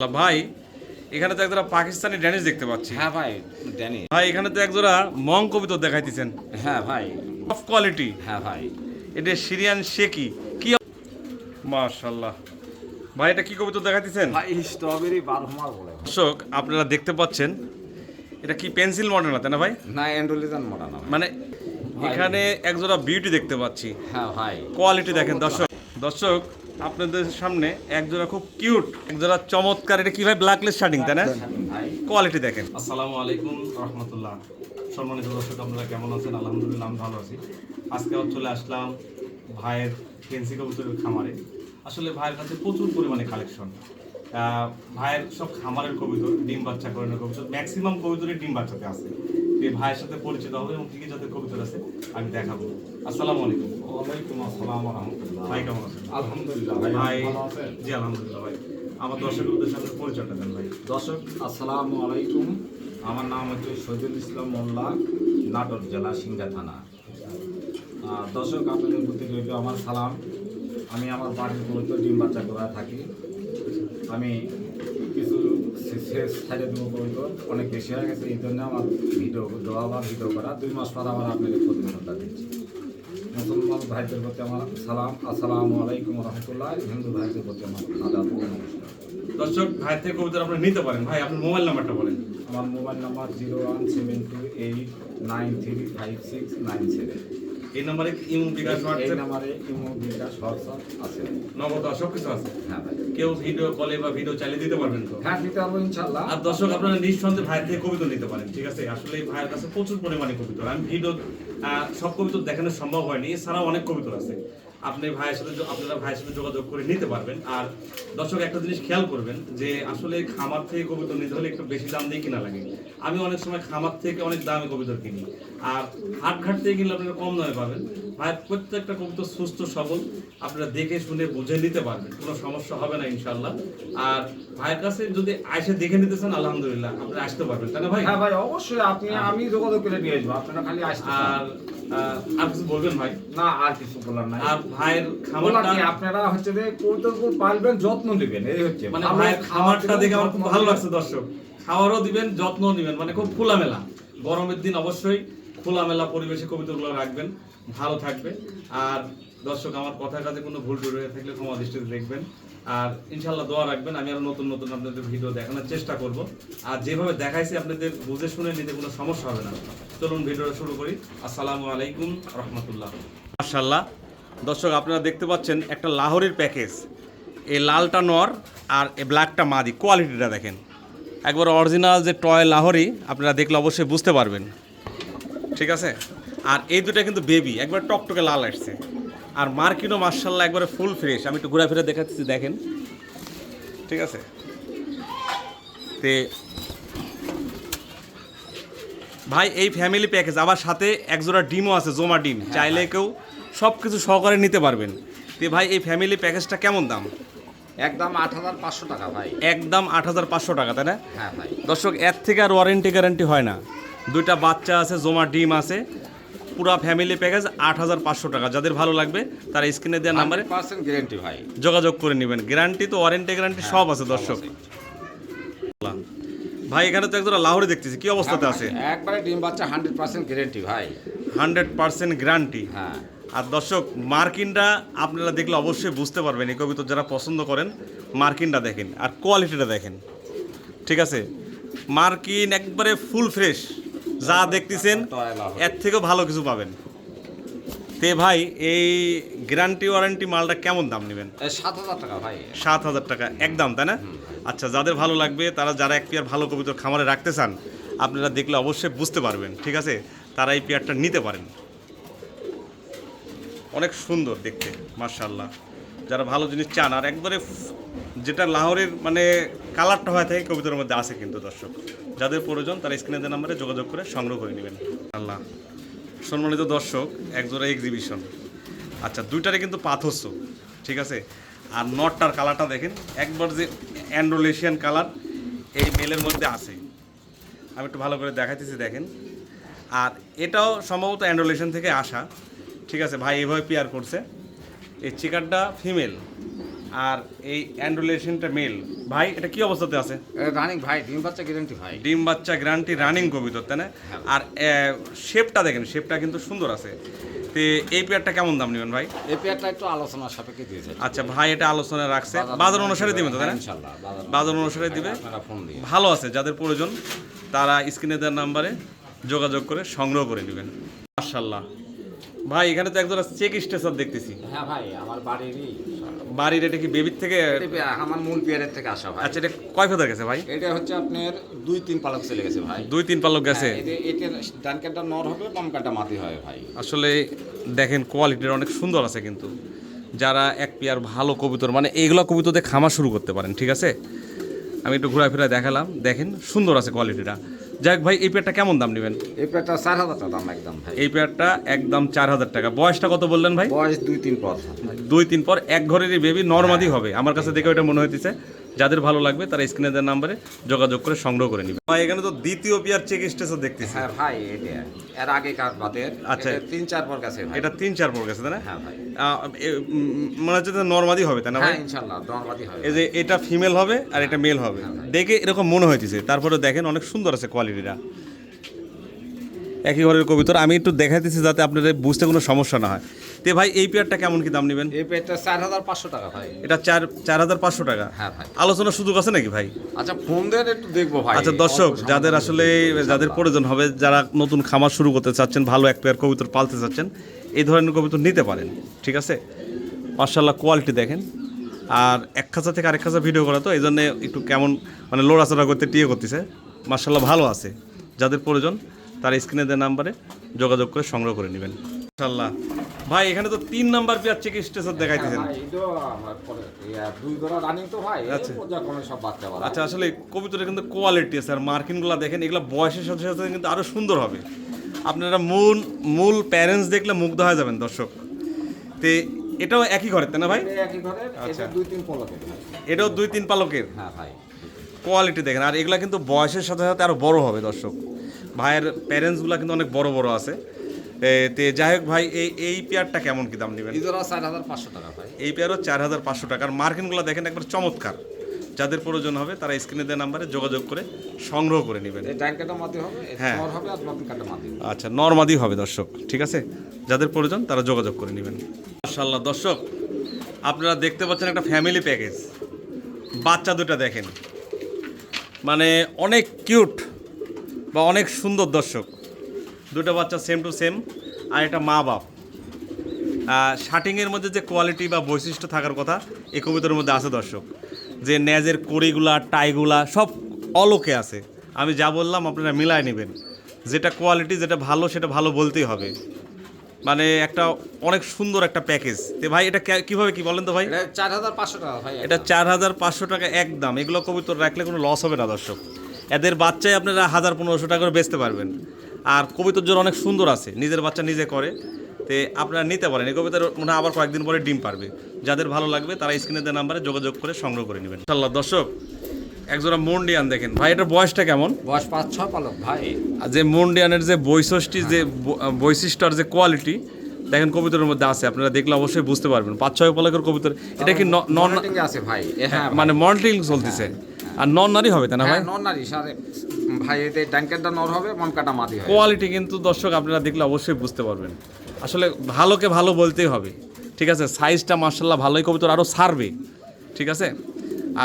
ভাই এখানে তো একজোড়া পাকিস্তানি ড্যানিশ দেখতে পাচ্ছি। হ্যাঁ ভাই, ড্যানি। ভাই এখানে তো একজোড়া মং কবিতর দেখাইতেছেন, হ্যাঁ ভাই। Top quality. হ্যাঁ ভাই। এটা সিরিয়ান শেকি কি, মাশাআল্লাহ। ভাই এটা কি কবিতর দেখাইতেছেন? ভাই স্ট্রবেরি বারহমার বলে। দর্শক আপনারা দেখতে পাচ্ছেন এটা কি পেন্সিল মডেল না, তাই না ভাই? না, অ্যান্ডোলিজান মোড়া না মানে এখানে একজোড়া বিউটি দেখতে পাচ্ছি। হ্যাঁ ভাই, কোয়ালিটি দেখেন দর্শক। দর্শক আপনাদের সামনে একজোড়া খুব কিউট, একজোড়া চমৎকার। এটা কি ভাই ব্ল্যাকলেস শার্টিং, তাই না? ভাই। কোয়ালিটি দেখেন। আসসালামু আলাইকুম রহমতুল্লাহ। সম্মানিত দর্শক আপনারা কেমন আছেন? আলহামদুলিল্লাহ আমি ভালো আছি। আজকে চলে আসলাম ভাইয়ের ফেন্সি কবুতরের খামারে। আসলে ভাইয়ের কাছে প্রচুর পরিমাণে কালেকশন। ভাইয়ের সব খামারের কবুতর, ডিম বাচ্চা করানোর কবুতর, ম্যাক্সিমাম কবুতরের ডিম বাচ্চাতে আছে। এই ভাইয়ের সাথে পরিচিত হবে এবং কী কী জাতের কবুতর আছে আমি দেখাবো। আসসালামু আলাইকুম। ওয়ালাইকুম আসসালাম ওয়া রাহমাতুল্লাহ। ভাই কেমন আছেন? আলহামদুলিল্লাহ ভাই ভালো আছেন? জি আলহামদুলিল্লাহ ভাই। আমার দর্শকদের সাথে পরিচয়টা দেন ভাই। দর্শক আসসালামু আলাইকুম। আমার নাম হচ্ছে শহীদুল ইসলাম মোল্লা, নাটোর জেলা সিংড়া থানা। দর্শক আপনাদের প্রতি রইল আমার সালাম। আমি আমার বাড়ির মতো ডিম বাচ্চা করা থাকি। আমি কিছু শেষ ছাড়ে দেবো কবিতা অনেক বেশি হয়ে গেছে, এই জন্য আমার ভিডিও দেওয়া বা ভিডিও করা 2 মাস পর আমার আপনাদের প্রতিবেদনটা দিচ্ছি। মুসলমান ভাইদের প্রতি আমার সালাম, আসসালামু আলাইকুম রহমতুল্লাহ। হিন্দু ভাইদের প্রতি আমার আদাব ও নমস্কার। দর্শক ভাই থেকে কবুতর আপনি নিতে পারেন। ভাই আপনার মোবাইল নাম্বারটা বলেন। আমার মোবাইল নাম্বার 01728935697। এই নাম্বারে ইমো বিকাশ এই হোয়াটসঅ্যাপ নাম্বারে ইমো বিকাশ হোয়াটসঅ্যাপ আছে। নগদ সব কিছু আছে। হ্যাঁ ভাই। কেউ ভিডিও কলে বা ভিডিও চালিয়ে দিতে পারবেন তো? হ্যাঁ, দিতে পারবো ইনশাল্লাহ। আর দর্শক আপনারা নিঃসন্দেহে ভাইয়ের থেকে কবিতর নিতে পারেন, ঠিক আছে? আসলে এই ভাইয়ের কাছে প্রচুর পরিমাণে কবিতর। আমি ভিডিও সব কবিতর দেখানো সম্ভব হয়নি, এছাড়াও অনেক কবিতর আছে। আপনারা ভাইয়ের সাথে যোগাযোগ করে নিতে পারবেন। আর দর্শক একটা জিনিস খেয়াল করবেন যে আসলে খামার থেকে কবিতর নিতে হলে একটু বেশি দাম দিয়ে কিনা লাগে। আমি অনেক সময় খামার থেকে অনেক দামে কবিতর কিনি, আর হাটঘাট থেকে কিনলে আপনারা কম দামে পাবেন। ভাইয়ের প্রত্যেকটা কবিতর সুস্থ সবল, আপনারা দেখে শুনে বুঝে নিতে পারবেন, কোনো সমস্যা হবে না ইনশাল্লাহ। আর ভাইয়ের কাছে যদি এসে দেখে নিতে চান আলহামদুলিল্লাহ আপনারা আসতে পারবেন, তাই না ভাই? হ্যাঁ ভাই, অবশ্যই আমি যোগাযোগ করে নিয়ে আসবো, আপনারা খালি আসতে। আর কিছু বলবেন ভাই? না, আর কিছু বলার নাই। আর ভাইয়ের খামারটা আপনারা হচ্ছে যে কৌতুক পালবেন, যত্ন নেবেন, এই হচ্ছে মানে ভাইয়ের খামারটা দেখে আমার খুব ভালো লাগছে দর্শক। খাওয়ারও দিবেন, যত্নও দিবেন, মানে খুব খোলামেলা। গরমের দিন অবশ্যই খোলামেলা পরিবেশে কবিতাগুলো রাখবেন, ভালো থাকবে। আর দর্শক আমার কথার কাছে কোনো ভুল টুল হয়ে থাকলে ক্ষমা দৃষ্টিতে দেখবেন। আর ইনশাল্লাহ দোয়া রাখবেন, আমি আরো নতুন নতুন আপনাদের ভিডিও দেখানোর চেষ্টা করব। আর যেভাবে দেখাইছি আপনাদের বুঝে শুনে নিতে কোনো সমস্যা হবে না। চলুন ভিডিওটা শুরু করি। আসসালামু আলাইকুম রহমতুল্লাহ। মাশাআল্লাহ দর্শক আপনারা দেখতে পাচ্ছেন একটা লাহোরের প্যাকেজ। এই লালটা নর আর এই ব্ল্যাকটা মাদি। কোয়ালিটিটা দেখেন, একবার অরিজিনাল যে টয় লাহোরি, আপনারা দেখলে অবশ্যই বুঝতে পারবেন, ঠিক আছে? আর এই দুটো কিন্তু বেবি, একবার টকটকে লাল আসছে। আর মার্কিনও মাশাআল্লাহ একবারে ফুল ফ্রেশ। আমি একটু ঘুরে ফিরে দেখাচ্ছি, দেখেন, ঠিক আছে? তে ভাই এই ফ্যামিলি প্যাকেজ, আবার সাথে একজোড়া ডিমও আছে, জমা ডিম। চাইলে কেউ সব কিছু সহকারে নিতে পারবেন। তে ভাই এই ফ্যামিলি প্যাকেজটা কেমন দাম? একদম ৮৫০০ টাকা ভাই। একদম ৮৫০০ টাকা, তাই না? হ্যাঁ ভাই। দর্শক এর থেকে আর ওয়ারেন্টি গ্যারান্টি হয় না। দুইটা বাচ্চা আছে, জমা ডিম আছে, পুরো ফ্যামিলি প্যাকেজ ৮৫০০ টাকা। যাদের ভালো লাগবে তারা স্ক্রিনে দেওয়া নাম্বারে 100% গ্যারান্টি ভাই, যোগাযোগ করে নেবেন। গ্যারান্টি তো ওয়ারেন্টি গ্যারান্টি সব আছে দর্শক। ভাই এখানে তো একজোড়া লাহোরি দেখতেছি, কি অবস্থাতে আছে? একবারে ডিম বাচ্চা 100% গ্যারান্টি ভাই। 100% গ্যারান্টি। হ্যাঁ। আর দর্শক মার্কিনটা আপনারা দেখলে অবশ্যই বুঝতে পারবেন। এই কবিতর যারা পছন্দ করেন মার্কিনটা দেখেন আর কোয়ালিটিটা দেখেন, ঠিক আছে? মার্কিন একবারে ফুল ফ্রেশ, যা দেখতেছেন এর থেকেও ভালো কিছু পাবেন। তে ভাই এই গ্যারান্টি ওয়ারেন্টি মালটা কেমন দাম নেবেন? ৭০০০ টাকা ভাই। ৭০০০ টাকা একদম, তাই না? আচ্ছা, যাদের ভালো লাগবে তারা, যারা এক পেয়ার ভালো কবিতর খামারে রাখতে চান, আপনারা দেখলে অবশ্যই বুঝতে পারবেন, ঠিক আছে? তারা এই পেয়ারটা নিতে পারেন। অনেক সুন্দর দেখতে মাশাআল্লাহ। যারা ভালো জিনিস চান, আর একবারে যেটা লাহোরের মানে কালারটা হয়ে থাকে কবিতার মধ্যে আছে কিন্তু দর্শক। যাদের প্রয়োজন তারা স্ক্রিনে দেওয়া নাম্বারে যোগাযোগ করে সংগ্রহ করে নেবেন। আল্লাহ সম্মানিত দর্শক, একজোড়া এক্সিবিশন। আচ্ছা, দুইটারে কিন্তু পাথরস, ঠিক আছে? আর নটটার কালারটা দেখেন, একবার যে অ্যান্ড্রোলেশিয়ান কালার এই মেলের মধ্যে আছে। আমি একটু ভালো করে দেখাইতেছি, দেখেন। আর এটাও সম্ভবত অ্যান্ড্রোলেশন থেকে আসা, ঠিক আছে? ভাই এইভাবে পেয়ার করছে। এই চিকারটা ফিমেল, আর এই অ্যান্ড্রোলেশনটা মেল ভাই, এটা কি অবস্থাতে আছে? রানিং ভাই, ডিম বাচ্চা গ্যারান্টি ভাই। ডিম বাচ্চা গ্যারান্টি, রানিং কবিতর, তাই না? হ্যাঁ। আর শেপটা দেখেন, শেপটা কিন্তু সুন্দর আছে। তো এই পেয়ারটা কেমন দাম নেবেন ভাই? এই পেয়ারটা একটু আলোচনার সাপেক্ষে দিয়েছে। আচ্ছা ভাই, এটা আলোচনা রাখছে, বাজার অনুসারে দিবেন তো, তাই না? ইনশাআল্লাহ বাজার অনুসারে দিবে। আপনারা ফোন দিয়ে ভালো আছে, যাদের প্রয়োজন তারা স্ক্রিনে দেওয়ার নাম্বারে যোগাযোগ করে সংগ্রহ করে নেবেন। মাশাআল্লাহ ভাই, এখানে তো একজোড়া চেক স্টেসার দেখতেছি। হ্যাঁ ভাই, আমার বাড়িরই। বাড়ির এটা কি বেবির থেকে? আমার মূল পেয়ারের থেকে আসা ভাই। আচ্ছা, এটা কয় ফেদার গেছে ভাই? এটা হচ্ছে আপনার 2-3 পালক চলে গেছে ভাই। 2-3 পালক গেছে। হ্যাঁ, এটার ডান কাটা নর হবে, বাম কাটা মাটি হয় ভাই। আসলে দেখেন কোয়ালিটির অনেক সুন্দর আছে, কিন্তু যারা এক পেয়ার ভালো কবুতর, মানে এইগুলো কবুতরদের খামার শুরু করতে পারেন, ঠিক আছে? আমি একটু ঘোরাফেরা দেখালাম, দেখেন সুন্দর আছে কোয়ালিটিটা। যাক ভাই, এই পেয়ারটা কেমন দাম নেবেন? এই পেয়ারটা 4000 টাকা দাম একদম ভাই। এই পেয়ারটা একদম 4000 টাকা। বয়সটা কত বললেন ভাই? বয়স 2-3 পর। 2-3 পর, এক ঘরেরই বেবি, নরমাদি হবে আমার কাছে দেখে ওটা মনে হইতেছে। যাদের ভালো লাগবে তারা স্ক্রিনে দেওয়ার নাম্বারে যোগাযোগ করে সংগ্রহ করে নেবে। ভাই, এখানে তো দ্বিতীয় পেয়ার চেক স্টেসার দেখতেছি। হ্যাঁ ভাই, এটা এর আগে কার বাদের। আচ্ছা। 3-4 পর গেছে ভাই। এটা 3-4 পর গেছে, তাই না? হ্যাঁ ভাই। মনে হচ্ছে নরমাদি হবে, তাই না ভাই? হ্যাঁ ইনশাআল্লাহ দরবাদি হবে। এই যে এটা ফিমেল হবে আর এটা মেল হবে, দেখে এরকম মনে হইতেছে। তারপরে দেখেন অনেক সুন্দর আছে কোয়ালিটিটা, একই ঘরের কবিতর। আমি একটু দেখাইতেছি যাতে আপনাদের বুঝতে কোনো সমস্যা না হয়। তে ভাই, এই পেয়ারটা কেমন কি দাম নেবেন? এই পেয়ারটা 4500 টাকা ভাই। এটা 4500 টাকা। হ্যাঁ ভাই। আলোচনার সুযোগ আছে নাকি ভাই? আচ্ছা, ফোন দেন একটু দেখবো ভাই। আচ্ছা দর্শক, যাদের আসলে যাদের প্রয়োজন হবে, যারা নতুন খামার শুরু করতে চাচ্ছেন, ভালো এক পেয়ার কবুতর পালতে চাচ্ছেন, এই ধরনের কবুতর নিতে পারেন, ঠিক আছে? মাশাআল্লাহ কোয়ালিটি দেখেন। আর এক খাঁচা থেকে আরেক খাঁচা ভিডিও করা তো, এই জন্য একটু কেমন মানে লোড়াচড়া করতে টিয়ে করতেছে। মাশাআল্লাহ ভালো আছে, যাদের প্রয়োজন তারা স্ক্রিনে দেওয়া নাম্বারে যোগাযোগ করে সংগ্রহ করে নেবেন। মাশাআল্লাহ ভাই, এখানে তো 3 নাম্বার পেয়ার চেক স্টেসার দেখাইতেছেন। হ্যাঁ ভাই, এটা আমার পরে দুই জোড়া রানিং তো ভাই। আচ্ছা। পর্যায়ক্রমে সব বাচ্চা বাচ্চা। আচ্ছা, আসলে কবুতরের কিন্তু কোয়ালিটি আছে, আর মার্কিনগুলো দেখেন, এগুলো বয়সের সাথে সাথে কিন্তু আরও সুন্দর হবে। আপনারা মূল প্যারেন্টস দেখলে মুগ্ধ হয়ে যাবেন দর্শক। তে এটাও একই ঘরের, তাই না ভাই? এটা একই ঘরে, আচ্ছা। এটা 2-3 পলকের ভাই। এটাও 2-3 পালকের। হ্যাঁ ভাই। কোয়ালিটি দেখেন, আর এগুলা কিন্তু বয়সের সাথে সাথে আরও বড় হবে দর্শক। ভাইয়ের প্যারেন্টসগুলো কিন্তু অনেক বড় বড় আছে। তে যাই হোক ভাই, এই পেয়ারটা কেমন কি দাম নেবেন? এই জোড়া 4500 টাকা ভাই। এই পেয়ারও 4500 টাকার। মার্কিনগুলো দেখেন একবার চমৎকার। যাদের প্রয়োজন হবে তারা স্ক্রিনে দেওয়া নাম্বারে যোগাযোগ করে সংগ্রহ করে নেবেন। এই ডান কাটা মাটি হবে, হ্যাঁ। নর হবে আর বাম কাটা মাটি হবে। আচ্ছা, নরমাদি হবে দর্শক, ঠিক আছে? যাদের প্রয়োজন তারা যোগাযোগ করে নেবেন। মাশাআল্লাহ দর্শক, আপনারা দেখতে পাচ্ছেন একটা ফ্যামিলি প্যাকেজ। বাচ্চা দুটা দেখেন, মানে অনেক কিউট বা অনেক সুন্দর দর্শক। দুটো বাচ্চা সেম টু সেম, আর এটা মা বাপ। শার্টিংয়ের মধ্যে যে কোয়ালিটি বা বৈশিষ্ট্য থাকার কথা এই কবিতার মধ্যে আছে দর্শক, যে ন্যাজের কড়িগুলা টাইগুলা সব অলোকে আছে। আমি যা বললাম আপনারা মিলায় নেবেন, যেটা কোয়ালিটি যেটা ভালো সেটা ভালো বলতেই হবে। মানে একটা অনেক সুন্দর একটা প্যাকেজ। তো ভাই, এটা কিভাবে কি বলেন তো ভাই? এটা 4500 টাকা ভাই। এটা 4500 টাকা একদম। এগুলো কবুতর রাখলে কোনো লস হবে না দর্শক। এদের বাচ্চায় আপনারা 1500 টাকা করে বেচতে পারবেন। আর কবুতর জোর অনেক সুন্দর আছে, নিজের বাচ্চা নিজে করে। তে আপনারা নিতে পারেন। এই কবিতার মনে হয় আবার কয়েকদিন পরে ডিম পারবে। যাদের ভালো লাগবে তারা স্ক্রিনে দেওয়া নাম্বারে যোগাযোগ করে সংগ্রহ করে নেবেন। ইনশাআল্লাহ দর্শক, একজোড়া মন্ডিয়ান দেখেন ভাই, এটার বয়সটা কেমন? বয়স 5-6 পালক ভাই। আর যে মন্ডিয়ানের যে বৈশিষ্ট্য আর যে কোয়ালিটি দেখেন কবুতরের মধ্যে আছে, আপনারা দেখলে অবশ্যই বুঝতে পারবেন। 5-6 পালকের কবুতর। এটা কি নন আছে ভাই? হ্যাঁ মানে মল্টিং চলতেছে, আর নন নারী হবে, তাই না ভাই? নন নারী সারে ভাই। এতে ডান কাটা নর হবে, বাম কাটা মাটি হবে। কোয়ালিটি কিন্তু দর্শক আপনারা দেখলে অবশ্যই বুঝতে পারবেন। আসলে ভালোকে ভালো বলতেই হবে, ঠিক আছে? সাইজটা মাশাআল্লাহ ভালোই, কবুতর আরও ছাড়বে, ঠিক আছে?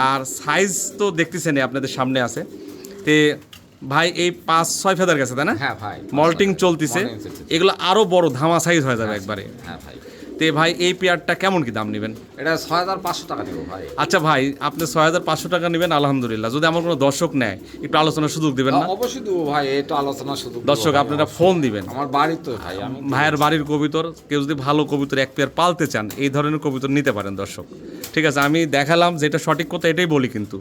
আর সাইজ তো দেখতেছেন আপনাদের সামনে আছে। তে ভাই, এই 5-6 ফেদার গেছে, তাই না? হ্যাঁ ভাই। মল্টিং চলতেছে, এগুলো আরও বড় ধামা সাইজ হয়ে যাবে একবারে। হ্যাঁ ভাই। তে ভাই, এই পেয়ারটা কেমন কি দাম নেবেন? এটা 6500 টাকা দেবো ভাই। আচ্ছা ভাই, আপনি 6500 টাকা নেবেন, আলহামদুলিল্লাহ। যদি আমার কোনো দর্শক নেয় একটু আলোচনার সুযোগ দিবেন না? অবশ্যই দেবো ভাই, এটা আলোচনা শুধু দর্শক আপনারা ফোন দিবেন। আমার বাড়ি তো ভাই, আমি ভাইয়ের বাড়ির কবুতর, কেউ যদি ভালো কবুতর এক পেয়ার পালতে চান এই ধরনের কবুতর নিতে পারেন দর্শক, ঠিক আছে? আমি দেখালাম যেটা সঠিক কথা এটাই বলি, কিন্তু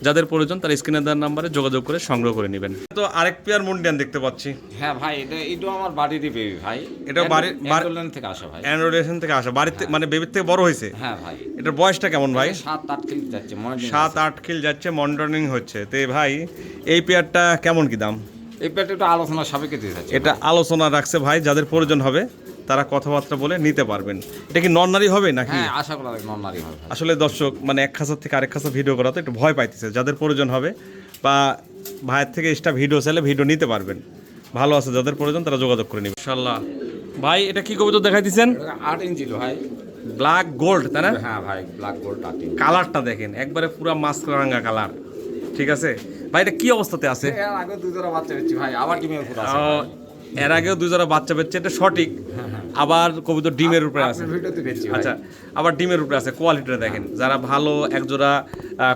যাদের প্রয়োজন তারা স্ক্রিনে দেওয়ার নাম্বারে যোগাযোগ করে সংগ্রহ করে নেবেন। তো আরেক পেয়ার মন্ডিয়ান দেখতে পাচ্ছি। হ্যাঁ ভাই, এটা আমার বাড়িরই বেবি ভাই। এটা বাড়ির থেকে আসা ভাই। অ্যান্ড্রোলেশন থেকে আসা, বাড়িতে মানে বেবির থেকে বড় হয়েছে। হ্যাঁ ভাই। এটার বয়সটা কেমন ভাই? 7-8 কিল যাচ্ছে, 7-8 কিল যাচ্ছে, মনিটরিং হচ্ছে। তো ভাই, এই পেয়ারটা কেমন কি দাম? এই পেয়ারটা একটু আলোচনা সাপেক্ষে দিয়ে যাচ্ছে। এটা আলোচনা রাখছে ভাই, যাদের প্রয়োজন হবে তারা কথাবার্তা বলে নিতে পারবেন। এটা কি নন নারী হবে নাকি? হ্যাঁ, আশা করা যায় নন-নারী হবে ভাই। আসলে দর্শক মানে এক খাঁচা থেকে আরেক খাঁচা ভিডিও করাতে একটু ভয় পাইতেছে, যাদের প্রয়োজন হবে বা ভাইয়ের থেকে এক্সট্রা ভিডিও চাইলে ভিডিও নিতে পারবেন। ভালো আছে, যাদের প্রয়োজন তারা যোগাযোগ করে নেবে ইনশাআল্লাহ। ভাই এটা কি কবুতর দেখাই দিচ্ছেন? এটা 8 ইঞ্চি ভাই। ব্ল্যাক গোল্ড, তাই না? হ্যাঁ ভাই, ব্ল্যাক গোল্ড 8 ইঞ্চি। কালারটা দেখেন একবারে পুরা মাছরাঙা কালার, ঠিক আছে ভাই? এটা কি অবস্থাতে আছে? এর আগে 2 জোড়া বাচ্চা পেয়েছি ভাই, আবার ডিমের উপর আছে ও, ভাই। এর আগেও 2 জোড়া বাচ্চা পেচ্ছে, এটা সঠিক। আবার কবুতর ডিমের উপরে আছে। আপনার ভিডিওতে পেয়েছি ভাই। আচ্ছা, আবার ডিমের উপরে আছে। কোয়ালিটিটা দেখেন, যারা ভালো একজোড়া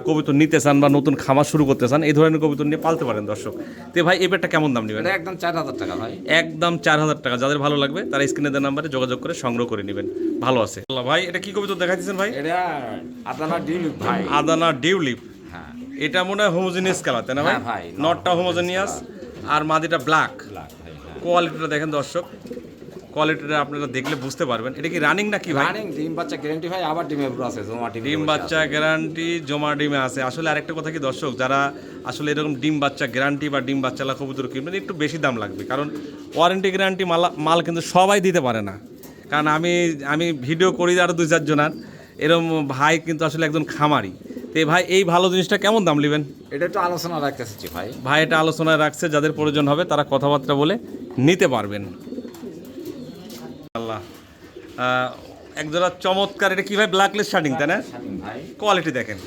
কবুতর নিতে চান বা নতুন খামার শুরু করতে চান এই ধরনের কবুতর নিয়ে পালতে পারেন দর্শক। তো ভাই এই পেটটা কেমন দাম নেবেন? এটা একদম 4000 টাকা ভাই। একদম 4000 টাকা। যাদের ভালো লাগবে তারা স্ক্রিনে দেওয়া নাম্বারে যোগাযোগ করে সংগ্রহ করে নেবেন। ভালো আছে ভাই। এটা কি কবুতর দেখাইতেছেন ভাই? এটা আদানা ডিম ভাই। আদানা ডিউলিপ। হ্যাঁ, এটা মনে হয় হোমোজেনিয়াস কালার, তাই না ভাই? হ্যাঁ ভাই, নটটা হোমোজেনিয়াস আর মাদিটা ব্ল্যাক। ব্ল্যাক ভাই। হ্যাঁ, কোয়ালিটিটা দেখেন দর্শক, কোয়ালিটিটা আপনারা দেখলে বুঝতে পারবেন। এটা কি রানিং নাকি ভাই? রানিং ডিম বাচ্চা গ্যারান্টি ভাই, আবার ডিমের উপর আছে, জমা ডিম বাচ্চা গ্যারান্টি, জমা ডিমে আছে। আসলে আরেকটা কথা কি দর্শক, যারা আসলে এরকম ডিম বাচ্চা গ্যারান্টি বা ডিম বাচ্চালা কবুতর কিনবেন একটু বেশি দাম লাগবে, কারণ ওয়ারেন্টি গ্যারান্টি মাল কিন্তু সবাই দিতে পারে না। কারণ আমি ভিডিও করি আরও 2-4 জনার, এরকম ভাই কিন্তু আসলে একজন খামারি। তো ভাই এই ভালো জিনিসটা কেমন দাম নেবেন? এটা একটু আলোচনা রাখতেছি ভাই। ভাই এটা আলোচনায় রাখছে, যাদের প্রয়োজন হবে তারা কথাবার্তা বলে নিতে পারবেন। আল্লাহ, একজোড়া চমৎকার। এটা কি ভাই? ব্ল্যাকলেস শার্টিং, তাই না? ভাই কোয়ালিটি দেখেন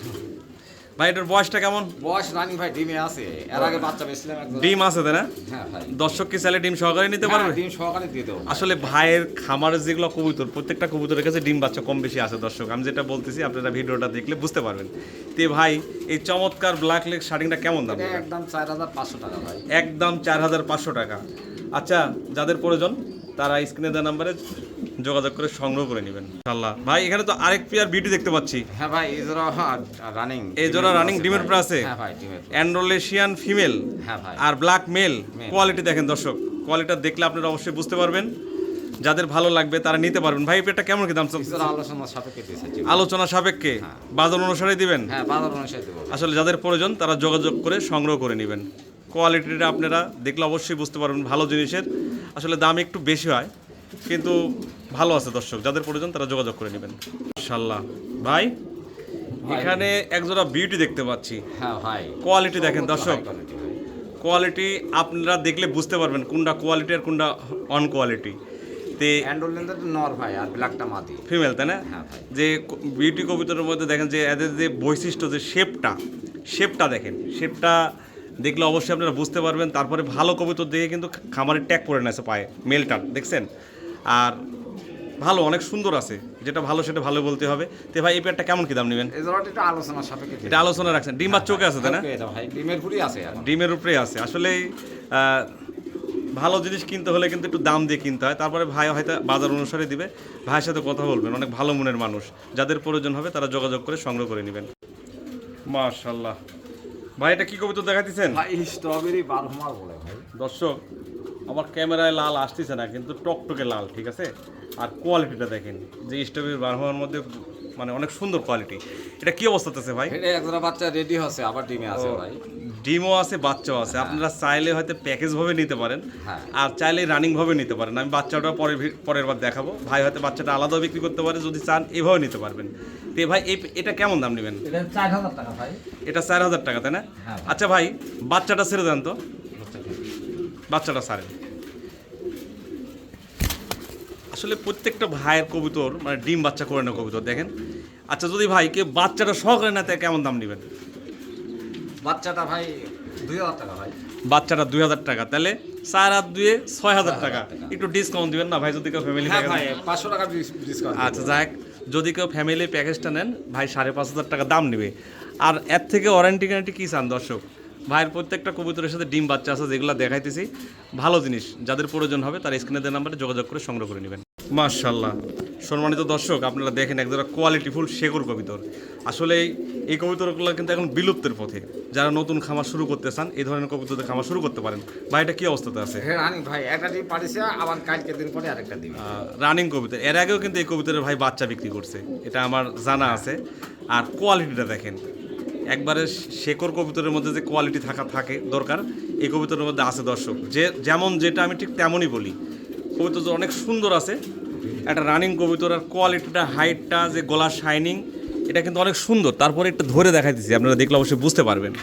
ভাই। এটার বয়সটা কেমন? বয়স রানিং ভাই, ডিমে আছে। এর আগে বাচ্চা বেচলাম একদম। ডিম আছে, তাই না? হ্যাঁ ভাই। দর্শক কি চাইলে ডিম সহকারে নিতে পারবে? হ্যাঁ, ডিম সহকারে দিয়ে দেবো। আসলে ভাইয়ের খামারের যেগুলো কবুতর, প্রত্যেকটা কবুতরের কাছে ডিম বাচ্চা কম বেশি আছে দর্শক। আমি যেটা বলতেছি আপনারা ভিডিওটা দেখলে বুঝতে পারবেন। তে ভাই এই চমৎকার ব্ল্যাক লেগ শার্টিংটা কেমন দাম? এটা একদম 4500 টাকা ভাই। একদম 4500 টাকা। আচ্ছা, যাদের প্রয়োজন তারা স্ক্রিনে দেওয়া নাম্বারে যোগাযোগ করে সংগ্রহ করে নেবেন ইনশাআল্লাহ। ভাই এখানে তো আরেক পেয়ার বিউটি দেখতে পাচ্ছি। হ্যাঁ ভাই, এই জোড়া রানিং। এই জোড়া রানিং ডিমের উপরে আছে। হ্যাঁ ভাই, ডিমের উপরে। অ্যান্ড্রোলেশিয়ান ফিমেল হ্যাঁ ভাই। আর ব্ল্যাক মেল। কোয়ালিটি দেখেন দর্শক, কোয়ালিটিটা দেখলে আপনারা অবশ্যই বুঝতে পারবেন। যাদের ভালো লাগবে তারা নিতে পারবেন। ভাই পেয়ারটা কেমন কি দাম? এই জোড়া আলোচনা সাপেক্ষে দিয়েছি। আলোচনা সাপেক্ষে বাজার অনুসারে দিবেন। হ্যাঁ, বাজার অনুসারে দেবো। আসলে যাদের প্রয়োজন তারা যোগাযোগ করে সংগ্রহ করে নেবেন। কোয়ালিটিটা আপনারা দেখলে অবশ্যই বুঝতে পারবেন। ভালো জিনিসের আসলে দাম একটু বেশি হয়, কিন্তু ভালো আছে দর্শক। যাদের প্রয়োজন তারা যোগাযোগ করে নেবেন ইনশাআল্লাহ। ভাই এখানে একজোড়া বিউটি দেখতে পাচ্ছি। হ্যাঁ ভাই, কোয়ালিটি দেখেন দর্শক, কোয়ালিটি আপনারা দেখলে বুঝতে পারবেন কোনটা কোয়ালিটি আর কোনটা অন কোয়ালিটি। তে অ্যান্ডোলেন্ডার নর ভাই, আর ব্ল্যাকটা মাদি ফিমেল, তাই না? হ্যাঁ ভাই। যে বিউটি কবুতরের মধ্যে দেখেন যে এদের যে বৈশিষ্ট্য, যে শেপটা দেখেন, শেপটা দেখলে অবশ্যই আপনারা বুঝতে পারবেন। তারপরে ভালো কবুতর দেখে কিন্তু খামারের ট্যাগ করে নেছে পায়ে, মেলটার দেখছেন। আর ভালো, অনেক সুন্দর আছে। যেটা ভালো সেটা ভালো বলতে হবে। তো ভাই এই পেয়ারটা কেমন কি দাম নেবেন? এই জোড়াটা একটু আলোচনার সাপেক্ষে এটা আলোচনা রাখছেন। ডিম বা চোখে আছে, তাই না? এটা ভাই ডিমের পুরি আছে এখন। ডিমের উপরে আছে। আসলে ভালো জিনিস কিনতে হলে কিন্তু একটু দাম দিয়ে কিনতে হয়। তারপরে ভাই হয়তো বাজার অনুসারে দিবে। ভাইয়ের সাথে কথা বলবেন, অনেক ভালো মনের মানুষ। যাদের প্রয়োজন হবে তারা যোগাযোগ করে সংগ্রহ করে নেবেন। মাশাআল্লাহ। ভাই এটা কি কবুতর দেখাইতেছেন? ভাই স্ট্রবেরি বারহমার বলে ভাই। দর্শক আমার ক্যামেরায় লাল আসতেছে না, কিন্তু টকটকে লাল, ঠিক আছে। আর কোয়ালিটিটা দেখেন, যে স্ট্রবেরি বারহমার মধ্যে মানে অনেক সুন্দর কোয়ালিটি। এটা কি অবস্থাতে আছে ভাই? এটা একজোড়া বাচ্চা রেডি হচ্ছে, আবার ডিমে আছে ভাই। ডিমও আছে, বাচ্চাও আছে। আপনারা চাইলে হয়তো প্যাকেজ ভাবে নিতে পারেন, হ্যাঁ। আর চাইলে রানিং ভাবে নিতে পারেন। আমি বাচ্চাটা পরের বার দেখাবো। ভাই হয়তো বাচ্চাটা আলাদাও বিক্রি করতে পারে, যদি চান এভাবে নিতে পারবেন। তো ভাই এটা কেমন দাম নেবেন? এটা 4000 টাকা ভাই। এটা 4000 টাকা, তাই না? হ্যাঁ। আচ্ছা ভাই বাচ্চাটা ছেড়ে দেন তো, বাচ্চাটা ছাড়েন। আসলে প্রত্যেকটা ভাইয়ের কবুতর মানে ডিম বাচ্চা করে না কবুতর দেখেন। আচ্ছা যদি ভাই কেউ বাচ্চাটা সহকারে না তাই কেমন দাম নেবেন? বাচ্চাটা ভাই 2000 টাকা ভাই। বাচ্চাটা 2000 টাকা, তাহলে 4 আর 2 6000 টাকা। একটু ডিসকাউন্ট দিবেন না ভাই, যদি কেউ ফ্যামিলি হ্যাঁ প্যাকেজ? ভাই, 500 টাকা ডিসকাউন্ট। আচ্ছা যাক, যদি কেউ ফ্যামিলি প্যাকেজটা নেন ভাই 5500 টাকা দাম নেবে। আর এর থেকে ওয়ারেন্টি গ্যারান্টি কী চান দর্শক? ভাইয়ের প্রত্যেকটা কবুতরের সাথে ডিম বাচ্চা আছে, যেগুলো দেখাইতেছি ভালো জিনিস। যাদের প্রয়োজন হবে তারা স্ক্রিনে দেওয়া নাম্বারে যোগাযোগ করে সংগ্রহ করে নেবেন। মাশাআল্লাহ। সম্মানিত দর্শক আপনারা দেখেন একজোড়া কোয়ালিটিফুল শেকর কবুতর। আসলে এই কবুতরগুলো কিন্তু এখন বিলুপ্তের পথে। যারা নতুন খামার শুরু করতে চান এই ধরনের কবুতরদের খামার শুরু করতে পারেন। ভাই এটা কি অবস্থাতে আছে? হ্যাঁ রানিং ভাই, একটা ডিম পাঠিয়েছে, আবার কালকে দিন পরে আরেকটা দিবে। রানিং কবুতর। এর আগেও কিন্তু এই কবুতরের ভাই বাচ্চা বিক্রি করছে, এটা আমার জানা আছে। আর কোয়ালিটিটা দেখেন, একবারে শেকর কবুতরের মধ্যে যে কোয়ালিটি থাকে দরকার, এই কবুতরের মধ্যে আছে দর্শক। যেমন যেটা আমি ঠিক তেমনই বলি। কবুতর তো অনেক সুন্দর আছে, একটা রানিং কবুতর, আর কোয়ালিটিটা, হাইটটা, যে গলা শাইনিং, এটা কিন্তু অনেক সুন্দর। তারপরে একটু ধরে দেখাই দিচ্ছি, আপনারা দেখলে অবশ্যই বুঝতে পারবেন।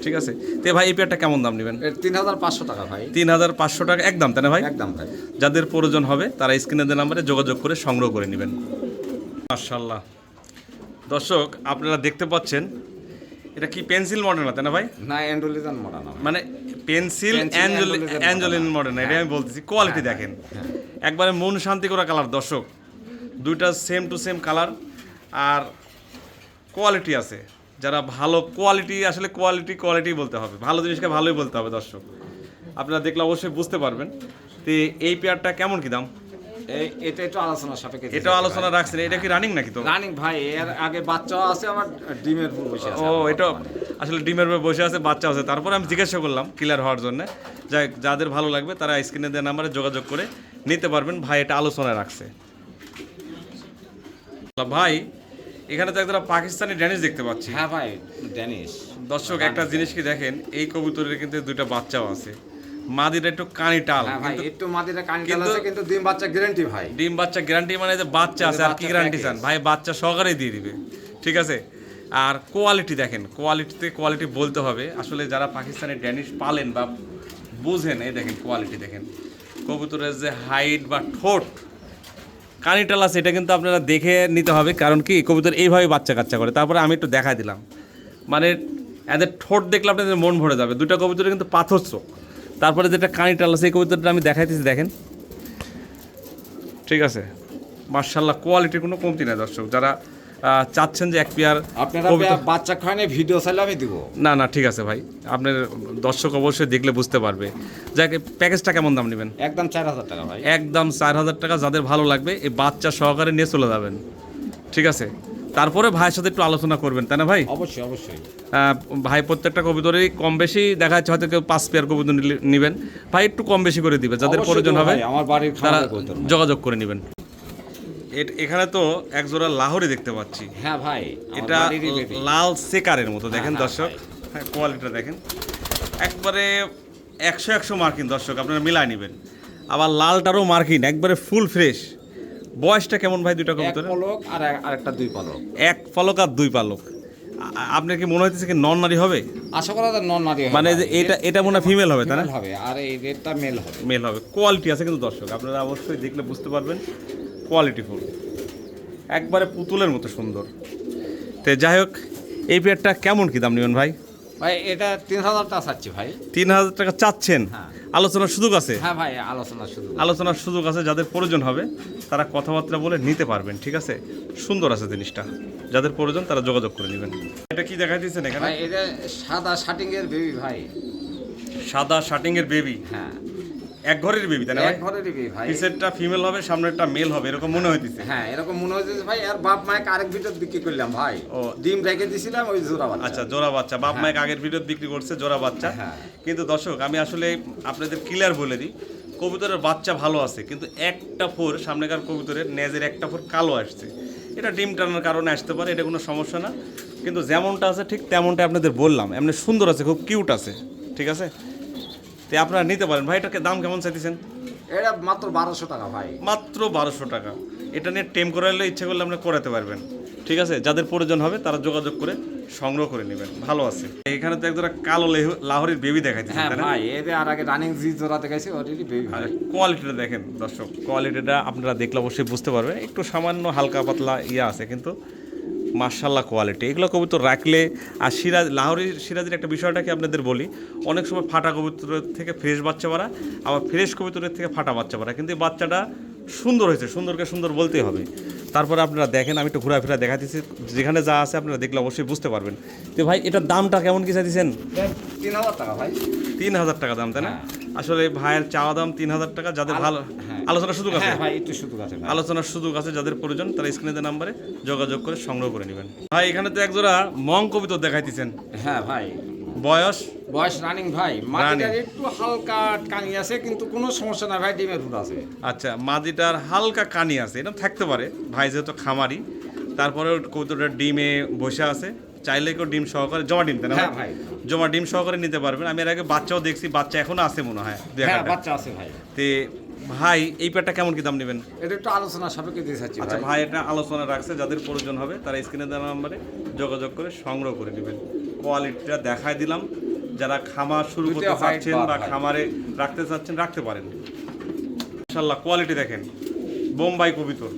ঠিক আছে, তো ভাই এই পেয়ারটা কেমন দাম নেবেন? 3,500 টাকা ভাই। 3,500 টাকা একদম, তাই না ভাই? একদম ভাই। যাদের প্রয়োজন হবে তারা স্ক্রিনে দেওয়া নাম্বারে যোগাযোগ করে সংগ্রহ করে নেবেন। মাশাআল্লাহ দর্শক, আপনারা দেখতে পাচ্ছেন এটা কি পেন্সিল মডেল না, তাই না ভাই? না, অ্যান্ডোলিজান মডা না ভাই। মানে পেন্সিল অ্যাঞ্জেলিন অ্যাঞ্জেলিন মডেল না, এটা আমি বলতেছি। কোয়ালিটি দেখেন, একবারে মন শান্তি করা কালার দর্শক, দুইটা সেম টু সেম কালার, আর কোয়ালিটি আছে। যারা ভালো কোয়ালিটি, আসলে কোয়ালিটি বলতে হবে, ভালো জিনিসকে ভালোই বলতে হবে দর্শক। আপনারা দেখলে অবশ্যই বুঝতে পারবেন। তো এই পেয়ারটা কেমন কি দাম? এটা একটু আলোচনা সাপেক্ষে। এটা আলোচনা রাখছেন, এটা কি রানিং নাকি? তো রানিং ভাই, এর আগে বাচ্চাও আছে, আমার ডিমের উপর বসে আছে। ও, এটা আসলে ডিমের উপর বসে আছে, বাচ্চা আছে। তারপরে আমি জিজ্ঞাসা করলাম ক্লিয়ার হওয়ার জন্য। যাদের ভালো লাগবে তারা স্ক্রিনে দেওয়া নাম্বারে যোগাযোগ করে নিতে পারবেন। ভাই এটা আলোচনায় রাখছে। ভাই এখানে তো একটা পাকিস্তানি ড্যানিশ দেখতে পাচ্ছি। হ্যাঁ ভাই, ড্যানিশ। দর্শক একটা জিনিস কি দেখেন, এই কবুতরের কিন্তু দুইটা বাচ্চাও আছে। মাদিটা একটু কানি টাল, হ্যাঁ ভাই, একটু মাটিটা কানিটাল আছে, কিন্তু ডিম বাচ্চা গ্যারান্টি ভাই। ডিম বাচ্চা গ্যারান্টি, মানে যে বাচ্চা আছে আর কি গ্যারান্টি চান ভাই? বাচ্চা সহকারে দিয়ে দিবে। ঠিক আছে, আর কোয়ালিটি দেখেন, কোয়ালিটি বলতে হবে। আসলে যারা পাকিস্তানি ড্যানিশ পালেন বা বুঝেন, এই দেখেন কোয়ালিটি দেখেন, কবুতরের যে হাইট বা ঠোঁট কানিটাল আছে, এটা কিন্তু আপনারা দেখে নিতে হবে। কারণ কি, কবুতর এইভাবে বাচ্চা কাচ্চা করে। তারপরে আমি একটু দেখাই দিলাম, মানে এদের ঠোঁট দেখলে আপনাদের মন ভরে যাবে। দুটা কবুতরে কিন্তু পাথর চোখ। তারপরে যেটা কানিটাল আছে, এই কবুতরটা আমি দেখাইতেছি, দেখেন। ঠিক আছে, মার্শাল্লাহ, কোয়ালিটির কোনো কমতি নাই দর্শক। যারা চাচ্ছেন যে এক পেয়ার আপনারা বাচ্চা খাওয়ানে ভিডিও চাইলে আমি দিব। না ঠিক আছে ভাই, আপনার দর্শক অবশ্যই দেখলে বুঝতে পারবে। যাকে প্যাকেজটা কেমন দাম নেবেন? একদম 4,000 টাকা ভাই। একদম 4,000 টাকা। যাদের ভালো লাগবে এই বাচ্চা সহকারে নিয়ে চলে যাবেন। ঠিক আছে, তারপরে ভাইয়ের সাথে একটু আলোচনা করবেন, তাই না ভাই? অবশ্যই। ভাই প্রত্যেকটা কবুতরেই কম বেশি দেখা যাচ্ছে, হয়তো কেউ 5 পেয়ার কবুতর নেবেন, ভাই একটু কম বেশি করে দিবে। যাদের প্রয়োজন হবে আমার বাড়ির তারা খামারে কবুতর যোগাযোগ করে নেবেন। এখানে তো এক জোড়া লাহোরি দেখতে পাচ্ছি। হ্যাঁ ভাই, এটা লাল সেকারের মতো দেখেন দর্শক। হ্যাঁ, কোয়ালিটিটা দেখেন, একবারে 100 মার্কিন দর্শক, আপনারা মিলাই নেবেন। আবার লালটারও মার্কিন, একবারে ফুল ফ্রেশ। বয়সটা কেমন ভাই দুইটা কবুতরের? এক পলক আর আরেকটা 2 পলক। এক পলক আর 2 পালক। আপনার কি মনে হইতেছে কি নন নারী হবে? আশা করা যায় নন নারী হবে। মানে যে এটা মনে হয় ফিমেল হবে, তাই না? হবে, আর এই রেডটা মেল হবে। মেল হবে। কোয়ালিটি আছে কিন্তু দর্শক, আপনারা অবশ্যই দেখলে বুঝতে পারবেন, কোয়ালিটিফুল, একবারে পুতুলের মতো সুন্দর। তো যাই হোক, এই পেয়ারটা কেমন কি দাম নেবেন ভাই? ভাই এটা 3,000 টাকা চাচ্ছি ভাই। 3,000 টাকা চাচ্ছেন? হ্যাঁ। আলোচনার সুযোগ আছে? হ্যাঁ ভাই, আলোচনার সুযোগ আছে। যাদের প্রয়োজন হবে তারা কথাবার্তা বলে নিতে পারবেন। ঠিক আছে, সুন্দর আছে জিনিসটা। যাদের প্রয়োজন তারা যোগাযোগ করে নেবেন। এটা কি দেখাই দিচ্ছেন এখানে? ভাই এটা সাদা শাটিং এর বেবি ভাই। সাদা শাটিং এর বেবি? হ্যাঁ, এক ঘরের বেবি, তাই না ভাই? এক ঘরের বেবি ভাই। পিছেরটা ফিমেল হবে, সামনেরটা মেল হবে, এরকম মনে হইতেছে। হ্যাঁ, এরকম মনে হচ্ছে ভাই। আর বাপ মাইক আরেক ভিডিও বিক্রি করলাম ভাই। ও, ডিম রেখে দিছিলাম, ওই জোড়া বাচ্চা। আচ্ছা, জোড়া বাচ্চা। বাপ মাইক আগের ভিডিও বিক্রি করছে জোড়া বাচ্চা। হ্যাঁ। কিন্তু দর্শক আমি আসলে আপনাদের ক্লিয়ার বলে দিই, কবুতরের বাচ্চা ভালো আছে, কিন্তু একটা ফোর সামনেকার কবুতরের নেজের একটা ফোর কালো আসছে। এটা ডিম টানার কারণে আসতে পারে, এটা কোনো সমস্যা না। কিন্তু যেমনটা আছে ঠিক তেমনটা আপনাদের বললাম। এমনি সুন্দর আছে, খুব কিউট আছে। ঠিক আছে, তো আপনারা নিতে পারেন। ভাই এটাকে দাম কেমন চাইতেছেন? এটা মাত্র 1,200 টাকা ভাই। মাত্র 1,200 টাকা। এটা নিয়ে টেম করালে ইচ্ছে করলে আপনি করাতে পারবেন। ঠিক আছে, যাদের প্রয়োজন হবে তারা যোগাযোগ করে সংগ্রহ করে নেবেন। ভালো আছে। এখানে তো একজোড়া কালো লাহোরির বেবি দেখাইতেছে, হ্যাঁ তাই না? ভাই, এদের আর আগে রানিং জি জোড়া দেখাইছে, অলরেডি বেবি ভাই। কোয়ালিটিটা দেখেন দর্শক, কোয়ালিটিটা আপনারা দেখলে অবশ্যই বুঝতে পারবেন। একটু সামান্য হালকা পাতলা আছে, কিন্তু মার্শাল্লাহ কোয়ালিটি। এগুলো কবুতর রাখলে, আর লাহোরি সিরাজের একটা বিষয়টা কি আপনাদের বলি, অনেক সময় ফাটা কবুতরের থেকে ফ্রেশ বাচ্চা পারা, আবার ফ্রেশ কবুতরের থেকে ফাটা বাচ্চা পারা, কিন্তু এই বাচ্চাটা সুন্দর হয়েছে। সুন্দরকে সুন্দর বলতেই হবে। তারপরে আপনারা দেখেন, আমি একটু ঘোরাফেরা দেখাতেছি, যেখানে যা আছে আপনারা দেখলে অবশ্যই বুঝতে পারবেন। তো ভাই এটার দামটা কেমন কি চাইছেন? 3,000 টাকা ভাই। 3,000 টাকা দাম, তাই না? আসলে ভাইয়ের চাওয়া দাম 3,000 টাকা। যাদের ভালো আলোচনার সুযোগ আছে, হ্যাঁ ভাই, একটু সুযোগ আছে ভাই। আলোচনার সুযোগ আছে। যাদের প্রয়োজন তারা স্ক্রিনে দেওয়া নাম্বারে যোগাযোগ করে সংগ্রহ করে নেবেন। ভাই এখানে তো একজোড়া মং কবিতর দেখাইতেছেন। হ্যাঁ ভাই, বয়স রানিং ভাই। মাটিটার একটু হালকা কানি আছে, কিন্তু কোনো সমস্যা না ভাই, ডিমের ফুট আছে। আচ্ছা, মাদিটার হালকা কানি আছে, এরকম থাকতে পারে। ভাই যেহেতু খামারি, তারপরে কবুতরটা ডিমে বসে আছে। চাইলে কেউ ডিম সহকারে, জমা ডিম, তাই না ভাই? জমা ডিম সহকারে নিতে পারবেন। আমি এর আগে বাচ্চাও দেখছি, বাচ্চা এখনো আছে মনে হয়। হ্যাঁ, বাচ্চা আছে ভাই। তে ভাই এই পেয়ারটা কেমন কি দাম নেবেন? এটা একটু আলোচনা সাপেক্ষে দিয়ে চাচ্ছি আচ্ছা ভাই। ভাই এটা আলোচনা রাখছে, যাদের প্রয়োজন হবে তারা স্ক্রিনে দেওয়া নাম্বারে যোগাযোগ করে সংগ্রহ করে নেবেন। কোয়ালিটিটা দেখাই দিলাম, যারা খামার শুরু করতে দুইটা white চাচ্ছেন bar বা ভাই। খামারে রাখতে চাচ্ছেন রাখতে পারেন। ইনশাআল্লাহ কোয়ালিটি দেখেন, বোম্বাই কবিতর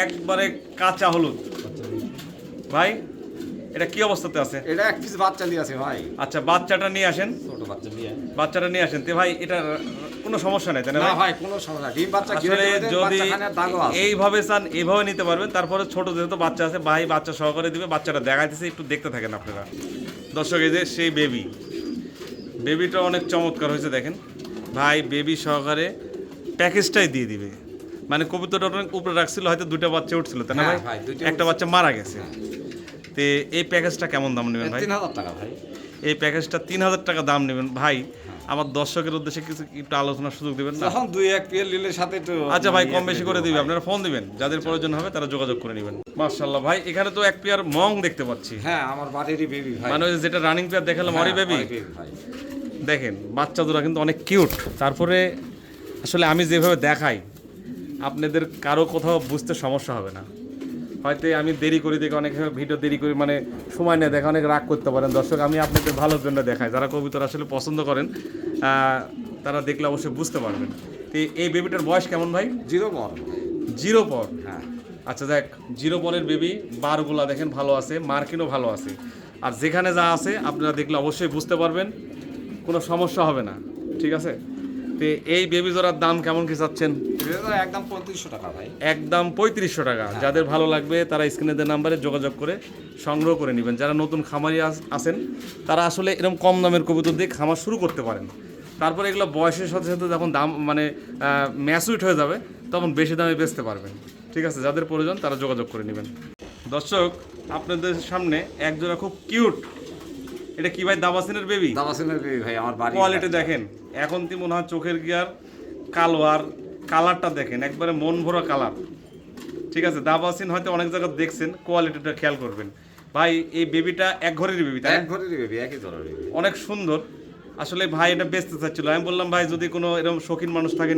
একবারে কাঁচা হলুদ। ভাই এটা কি অবস্থাতে আছে? এটা এক পিস বাচ্চা দিয়ে আছে ভাই, আচ্ছা বাচ্চাটা নিয়ে আসেন, ছোট বাচ্চা দিয়ে। বাচ্চাটা নিয়ে আসেন। তে ভাই এটা কোনো সমস্যা নাই তাই না না ভাই? ভাই কোনো সমস্যা, ডিম বাচ্চা আসলে কিনে দেবেন, যদি বাচ্চাখানের দাগও আছে। এইভাবে চান এইভাবে নিতে পারবেন। তারপরে ছোট যেহেতু বাচ্চা আছে, ভাই বাচ্চা সহকারে দিবে, বাচ্চাটা দেখাইতেছে, একটু দেখতে থাকেন আপনারা। দর্শক এই যে সেই বেবিটা অনেক চমৎকার হয়েছে দেখেন ভাই, বেবি সহকারে প্যাকেজটাই দিয়ে দিবে। মানে কবুতরটা অনেক উপরে রাখছিল, হয়তো দুটো বাচ্চা উঠছিল তাই না হ্যাঁ ভাই? ভাই, দুইটা একটা বাচ্চা মারা গেছে। তে এই প্যাকেজটা কেমন দাম নেবেন ভাই? 3000 টাকা ভাই। এই প্যাকেজটা 3000 টাকা দাম নেবেন ভাই। আমার দর্শকের উদ্দেশ্যে কিছু একটু আলোচনার সুযোগ দিবেন না? তখন 2-1 পেয়ার নিলে সাথে একটু আচ্ছা ভাই, কম ইয়ে বেশি করে দেবো দিবে, ভাই। আপনারা ফোন দিবেন, যাদের প্রয়োজন হবে তারা যোগাযোগ করে নেবেন। মাশাআল্লাহ ভাই, এখানে তো এক পেয়ার মং দেখতে পাচ্ছি, হ্যাঁ আমার বাড়িরই বেবি ভাই। মানে ওই যে যেটা রানিং পেয়ার দেখালাম অরি হ্যাঁ, বেবি। ওরই baby ভাই। দেখেন বাচ্চা দুরা কিন্তু অনেক কিউট। তারপরে আসলে আমি যেভাবে দেখাই আপনাদের কারো কোথাও বুঝতে সমস্যা হবে না। হয়তো আমি দেরি করি দেখে অনেক ভিডিও দেরি করি, মানে সময় নেই দেখে অনেক রাগ করতে পারেন দর্শক। আমি আপনাদের ভালোর জন্য দেখাই, যারা কবিতর আসলে পছন্দ করেন তারা দেখলে অবশ্যই বুঝতে পারবেন। তো এই বেবিটার বয়স কেমন ভাই? 0 বল। 0 পর। হ্যাঁ আচ্ছা দেখ, 0 পরের বেবি, বারগুলা দেখেন ভালো আছে, মার্কিনও ভালো আছে। আর যেখানে যা আছে আপনারা দেখলে অবশ্যই বুঝতে পারবেন, কোনো সমস্যা হবে না, ঠিক আছে? তো এই বেবি জোড়ার দাম কেমন কি চাচ্ছেন? এটা তো একদম 3500 টাকা ভাই। একদম 3500 টাকা। যাদের ভালো লাগবে তারা স্ক্রিনে দেওয়া নাম্বারে যোগাযোগ করে সংগ্রহ করে নেবেন। যারা নতুন খামারি আছেন তারা আসলে এরকম কম দামের কবুতর দিয়ে খামার শুরু করতে পারেন। তারপরে এগুলো বয়সের সাথে সাথে যখন দাম মানে ম্যাচুইট হয়ে যাবে তখন বেশি দামে বেচতে পারবেন, ঠিক আছে? যাদের প্রয়োজন তারা যোগাযোগ করে নেবেন। দর্শক আপনাদের সামনে এক জোড়া খুব কিউট, এটা কি ভাই? দাবাসিনের বেবি। দাবাসিনের বেবি ভাই, আমার বাড়ি। কোয়ালিটি দেখেন, এখন কি মনে হয় চোখের গিয়ার কালো, আর কালারটা দেখেন একবারে মন ভরা কালার, ঠিক আছে? দাবাসিন হয়তো অনেক জায়গায় দেখছেন, কোয়ালিটিটা খেয়াল করবেন ভাই। এই বেবিটা এক ঘরের বেবি তাই না? এক ঘরেরই বেবি, একই ধরনের বেবি। অনেক সুন্দর। আসলে ভাই এটা বেচতে চাচ্ছিল, আমি বললাম ভাই যদি কোনো এরকম শৌখিন মানুষ থাকে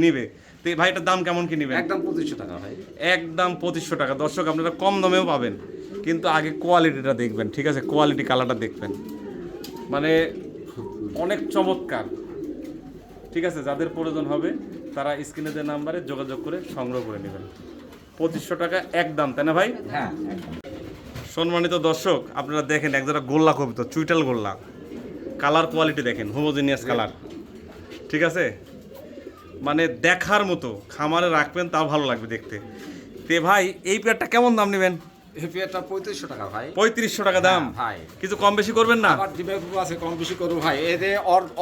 নিবে, তো ভাই এটার দাম কেমন কি নেবেন? একদম 2500 টাকা ভাই। একদম 2500 টাকা। দর্শক আপনারা কম দামেও পাবেন, কিন্তু আগে কোয়ালিটিটা দেখবেন, ঠিক আছে? কোয়ালিটি কালারটা দেখবেন, মানে অনেক চমৎকার, ঠিক আছে? যাদের প্রয়োজন হবে তারা স্ক্রিনে দেওয়া নাম্বারে যোগাযোগ করে সংগ্রহ করে নেবেন। 2500 টাকা একদম, তাই না ভাই? হ্যাঁ একদম। সম্মানিত দর্শক আপনারা দেখেন একজোড়া গোল্লা কবিতর, চুইটাল গোল্লা, কালার কোয়ালিটি দেখেন, হোমোজিনিয়াস কালার, ঠিক আছে? মানে দেখার মতো, খামারে রাখবেন তাও ভালো লাগবে দেখতে। তে ভাই এই পেয়ারটা কেমন দাম নেবেন? এই পেয়ারটা 3500 টাকা ভাই। 3500 টাকা দাম। হ্যাঁ, ভাই। কিছু কম বেশি করবেন না? আবার ডিমের উপর আছে, কম বেশি করব ভাই। এই যে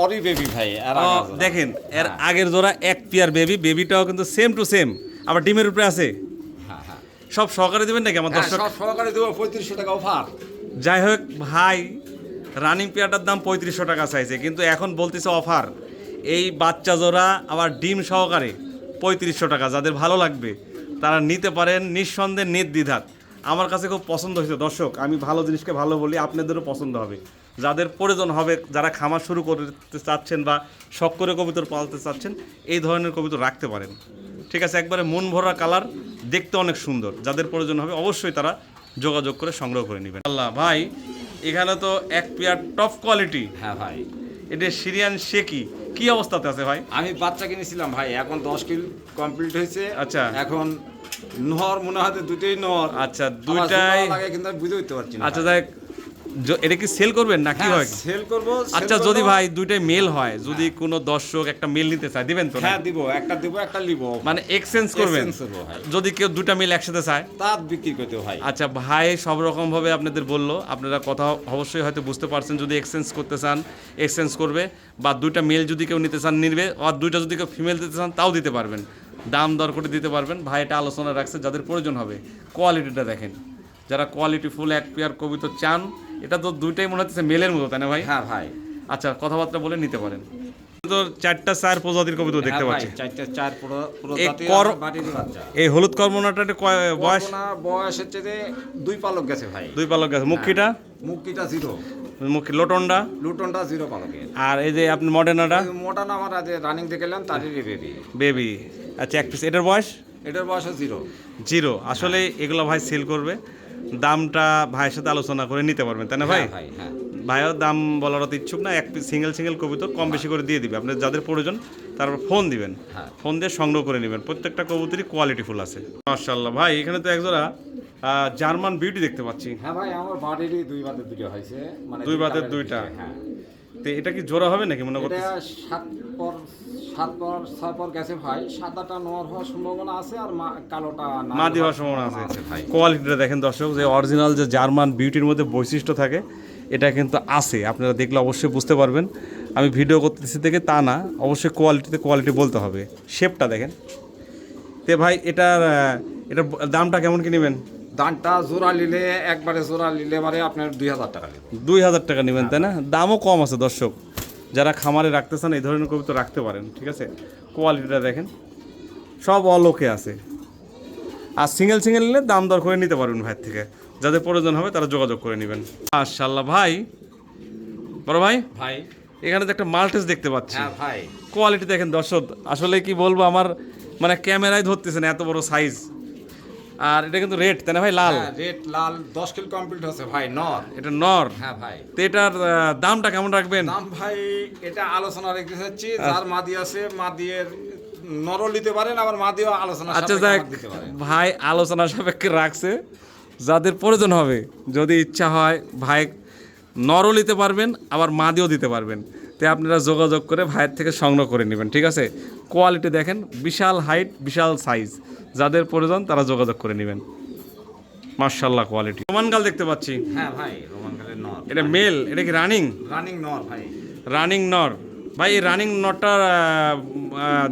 অরি বেবি ভাই, এর ও, আগে জোড়া। দেখেন এর আগের জোড়া এক পেয়ার বেবি, বেবিটাও কিন্তু সেম টু সেম, আবার ডিমের উপরে আছে। হ্যাঁ হ্যাঁ। সব সহকারে দেবেন নাকি আমার হ্যাঁ, দর্শক? সব সহকারে দেবো 3500 টাকা অফার। যাই হোক ভাই, রানিং পেয়ারটার দাম 3500 টাকা চাইছে, কিন্তু এখন বলতেছে অফার। এই বাচ্চা জোড়া আবার ডিম সহকারে 3500 টাকা। যাদের ভালো লাগবে তারা নিতে পারেন নিঃসন্দেহে, নির্দ্বিধাত। আমার কাছে খুব পছন্দ হয়েছে দর্শক, আমি ভালো জিনিসকে ভালো বলি, আপনাদেরও পছন্দ হবে। যাদের প্রয়োজন হবে, যারা খামার শুরু করতে চাচ্ছেন বা শখ করে কবুতর পালতে চাচ্ছেন, এই ধরনের কবুতর রাখতে পারেন, ঠিক আছে? একবারে মন ভরা কালার, দেখতে অনেক সুন্দর। যাদের প্রয়োজন হবে অবশ্যই তারা যোগাযোগ করে সংগ্রহ করে নেবেন। আল্লাহ ভাই, এখানে তো এক পেয়ার টপ কোয়ালিটি, হ্যাঁ ভাই। এটা সিরিয়ান শেকি, কি অবস্থাতে আছে ভাই? আমি বাচ্চা কিনেছিলাম ভাই, এখন 10 কিল কমপ্লিট হয়েছে। আচ্ছা। এখন নহর মনে হয় দুটোই নহর। আচ্ছা, আমার দুইটাই। জোড়া লাগে কিন্তু আমি বুঝে উঠতে পারছি না। আচ্ছা দেখ, এটা কি সেল করবেন না কি হয়? সেল করব। আচ্ছা যদি ভাই দুইটাই মেল হয়, যদি কোনো দর্শক একটা মেল নিতে চায় দিবেন তো? হ্যাঁ দিব, একটা দিব, একটা নিব। মানে এক্সচেঞ্জ করবেন Exchange করবো ভাই। যদি কেউ দুটা মেল একসাথে চায়? তা বিক্রি করতে ভাই। আচ্ছা ভাই সব রকম ভাবে আপনাদের বললো, আপনারা কথা অবশ্যই হয়তো বুঝতে পারছেন। যদি এক্সচেঞ্জ করতে চান এক্সচেঞ্জ করবে, বা দুইটা মেল যদি কেউ নিতে চান নিবে, আর দুইটা যদি কেউ ফিমেল দিতে চান তাও দিতে পারবেন, দাম দর করে দিতে পারবেন। ভাই এটা আলোচনা রাখছে, যাদের প্রয়োজন হবে। কোয়ালিটিটা দেখেন, যারা কোয়ালিটি ফুল এক পেয়ার কবিতর চান, এটা তো দুইটাই মনে হচ্ছে মেলের মতো, তাই না ভাই? হ্যাঁ ভাই। আচ্ছা কথাবার্তা বলে নিতে পারেন। কবুতর 4টা 4 প্রজাতির কবুতর দেখতে হ্যাঁ ভাই, পাচ্ছি। 4টা 4 এই প্রজাতি কর- বাটির বাচ্চা। এই হলুদ কর্মনাটা বয়স বয়স হচ্ছে যে 2 পালক গেছে ভাই। 2 পালক গেছে। মুখিটা মুক্তিটা 0, মুখি লোটনটা, লুটনটা 0 পালকের। আর এই যে আপনি মডার্নাটা মোটা না আমার আজ রানিং দেখলাম তারই বেবি। বেবি। আচ্ছা, এক পিস। এটার বয়স এটার বয়স 0। 0। আসলে এগুলো ভাই সেল করবে, দামটা ভাইয়ের সাথে আলোচনা করে নিতে পারবেন, তাই না ভাই? ভাই হ্যাঁ। ভাইও দাম বলার অত ইচ্ছুক না, এক পিস সিঙ্গেল কবুতর কম বেশি করে দিয়ে দিবে। আপনার যাদের প্রয়োজন তারপর ফোন দিবেন, হ্যাঁ। ফোন দিয়ে সংগ্রহ করে নেবেন। প্রত্যেকটা কবুতরই কোয়ালিটিফুল আছে মাশাআল্লাহ। ভাই এখানে তো একজোড়া জার্মান বিউটি দেখতে পাচ্ছি। হ্যাঁ ভাই, আমার বাড়িরই 2 বাতের 2টা হয়েছে, মানে 2 বাতের কালারের 2টা। হ্যাঁ। তো এটা কি জোড়া হবে নাকি মনে এটা করতেছি? 7 পর গেছে ভাই। সাদাটা নর হওয়ার সম্ভাবনা আছে, আর কালোটা মাদি হওয়ার সম্ভাবনা আছে ভাই। কোয়ালিটিটা দেখেন দর্শক, যে অরিজিনাল যে জার্মান বিউটির মধ্যে বৈশিষ্ট্য থাকে এটা কিন্তু আছে। আপনারা দেখলে অবশ্যই বুঝতে পারবেন। আমি ভিডিও করতেছি দেখে তা না, অবশ্যই কোয়ালিটি বলতে হবে। শেপটা দেখেন। তে ভাই এটার দামটা কেমন কি নেবেন? দানটা জোড়া নিলে, একবারে জোড়া নিলে এবারে আপনার 2000 টাকা নেবেন। 2000 টাকা নেবেন, তাই না? দামও কম আছে দর্শক, যারা খামারে রাখতে চান এই ধরনের কবুতর রাখতে পারেন। ঠিক আছে, কোয়ালিটিটা দেখেন, সব অলোকে আছে। আর সিঙ্গেল নিলে দাম দর করে নিতে পারবেন ভাইয়ের থেকে। যাদের প্রয়োজন হবে তারা যোগাযোগ করে নেবেন। মাশাআল্লাহ ভাই, বড় ভাই, ভাই এখানে তো একটা মাল্টেস দেখতে পাচ্ছি। হ্যাঁ ভাই, কোয়ালিটি দেখেন দর্শক, আসলে কি বলবো, আমার মানে ক্যামেরায় ধরতেছে না, এত বড় সাইজ। আর এটা কিন্তু রেড, তাই না ভাই? লাল, রেড লাল 10 কিলো কমপ্লিট হচ্ছে ভাই, নর। এটা নর। হ্যাঁ ভাই। তো এটার দামটা কেমন রাখবেন? দাম ভাই এটা আলোচনা রেখে যাচ্ছি, যার মাদি আছে মাদিয়ের নরও নিতে পারেন, আবার মাদিও আলোচনা আচ্ছা সাপেক্ষে যাক, আমার দিতে পারেন। ভাই আলোচনা সাপেক্ষে রাখছে, যাদের প্রয়োজন হবে যদি ইচ্ছা হয় ভাই নরও নিতে পারবেন, আবার মাদিও দিতে পারবেন। তো আপনারা যোগাযোগ করে ভাইয়ের থেকে সংগ্রহ করে নেবেন। ঠিক আছে, কোয়ালিটি দেখেন, বিশাল হাইট, বিশাল সাইজ। যাদের প্রয়োজন তারা যোগাযোগ করে নেবেন। মাশাআল্লাহ কোয়ালিটি। রোমানগাল দেখতে পাচ্ছি। হ্যাঁ ভাই, রোমানগালের নর। এটা মেল, এটা কি রানিং? রানিং নর ভাই। রানিং নর। ভাই এই রানিং নরটার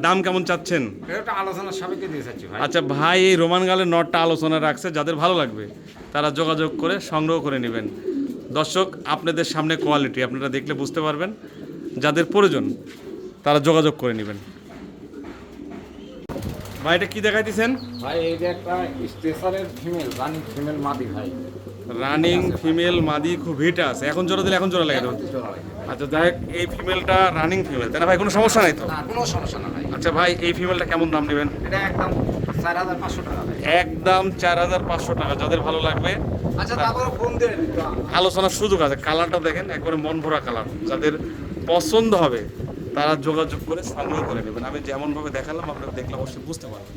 দাম কেমন চাচ্ছেন? এটা আলোচনা সাপেক্ষে দিয়ে যাচ্ছি ভাই। আচ্ছা ভাই, এই রোমানগালের নটটা আলোচনা রাখছে, যাদের ভালো লাগবে তারা যোগাযোগ করে সংগ্রহ করে নেবেন। দর্শক আপনাদের সামনে কোয়ালিটি আপনারা দেখলে বুঝতে পারবেন, যাদের প্রয়োজন তারা যোগাযোগ করে নেবেন। ভাই এটা কি দেখাইতেছেন? ভাই এই যে একটা স্টেশনের ফিমেল, রানিং ফিমেল মাদি ভাই। রানিং ফিমেল মাদি, খুব হিট আছে। এখন জোড়া দিলে এখন জোড়া লাগে দেবো। আচ্ছা দেখ, এই ফিমেলটা রানিং ফিমেল, তাই না ভাই? কোনো সমস্যা নাই তো? না, কোনো সমস্যা না ভাই। আচ্ছা ভাই, এই ফিমেলটা কেমন দাম নেবেন? এটা একদম 4500 টাকা ভাই। একদম 4500 টাকা। যাদের ভালো লাগবে আচ্ছা, তারপরে ফোন দিয়ে আলোচনার সুযোগ আছে। কালারটা দেখেন, একবারে মন ভরা কালার। যাদের পছন্দ হবে তারা যোগাযোগ করে সংগ্রহ করে নেবেন। আমি যেমনভাবে দেখালাম আপনারা দেখলে অবশ্যই বুঝতে পারবেন।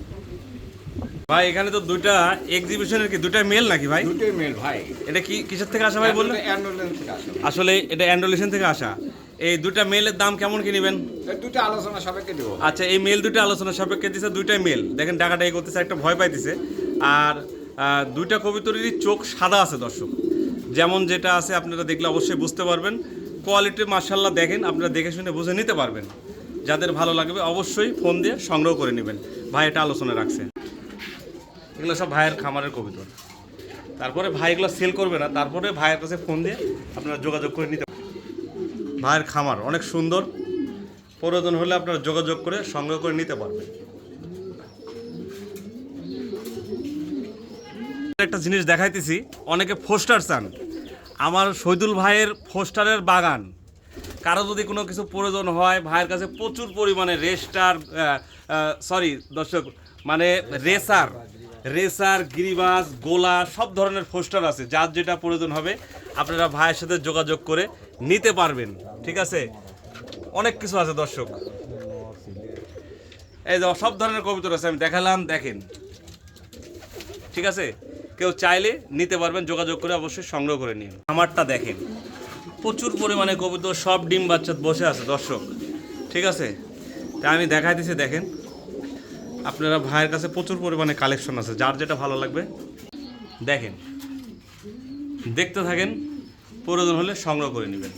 ভাই এখানে তো দুইটা এক্সিবিশনের, কি দুইটা মেল নাকি ভাই? দুটোই মেল ভাই। এটা কি কিসের থেকে আসা ভাই বললেন? অ্যান্ডোলেন্স থেকে আসে। আসলে এটা অ্যান্ডোলেশন থেকে আসা। এই দুইটা মেলের দাম কেমন কি নেবেন? এই দুটো আলোচনা সাপেক্ষে দেবো। আচ্ছা, এই মেল দুইটা আলোচনা সাপেক্ষে দিছে, দুইটাই মেল। দেখেন ডাকাটাই করতেছে, একটা ভয় পাইতেছে। আর দুইটা কবুতরেরই চোখ সাদা আছে দর্শক, যেমন যেটা আছে আপনারা দেখলে অবশ্যই বুঝতে পারবেন। কোয়ালিটি মাশাআল্লাহ দেখেন, আপনারা দেখে শুনে বুঝে নিতে পারবেন। যাদের ভালো লাগবে অবশ্যই ফোন দিয়ে সংগ্রহ করে নেবেন। ভাই এটা আলোচনা রাখছে। এগুলো সব ভাইয়ের খামারের কবুতর। তারপরে ভাই এগুলো সেল করবে না, তারপরে ভাইয়ের কাছে ফোন দিয়ে আপনারা যোগাযোগ করে নিতে পারবেন। ভাইয়ের খামার অনেক সুন্দর, প্রয়োজন হলে আপনারা যোগাযোগ করে সংগ্রহ করে নিতে পারবেন। একটা জিনিস দেখাইতেছি, অনেকে ফোস্টার চান। আমার শহীদুল ভাইয়ের ফোস্টারের বাগান, কারো যদি কোনো কিছু প্রয়োজন হয়, ভাইয়ের কাছে প্রচুর পরিমাণে দর্শক মানে রেসার গিরিবাজ, গোলা সব ধরনের ফোস্টার আছে। যার যেটা প্রয়োজন হবে আপনারা ভাইয়ের সাথে যোগাযোগ করে নিতে পারবেন। ঠিক আছে, অনেক কিছু আছে দর্শক। এই যে সব ধরনের কবুতর আছে, আমি দেখালাম, দেখেন। ঠিক আছে, কেউ চাইলে নিতে পারবেন, যোগাযোগ করে অবশ্যই সংগ্রহ করে নিন। আমারটা দেখেন, প্রচুর পরিমাণে কবুতর, সব ডিম বাচ্চা বসে আছে দর্শক। ঠিক আছে, তা আমি দেখাই দিছি, দেখেন। আপনারা ভাইয়ের কাছে প্রচুর পরিমাণে কালেকশন আছে, যার যেটা ভালো লাগবে দেখেন, দেখতে থাকেন, প্রয়োজন হলে সংগ্রহ করে নেবেন।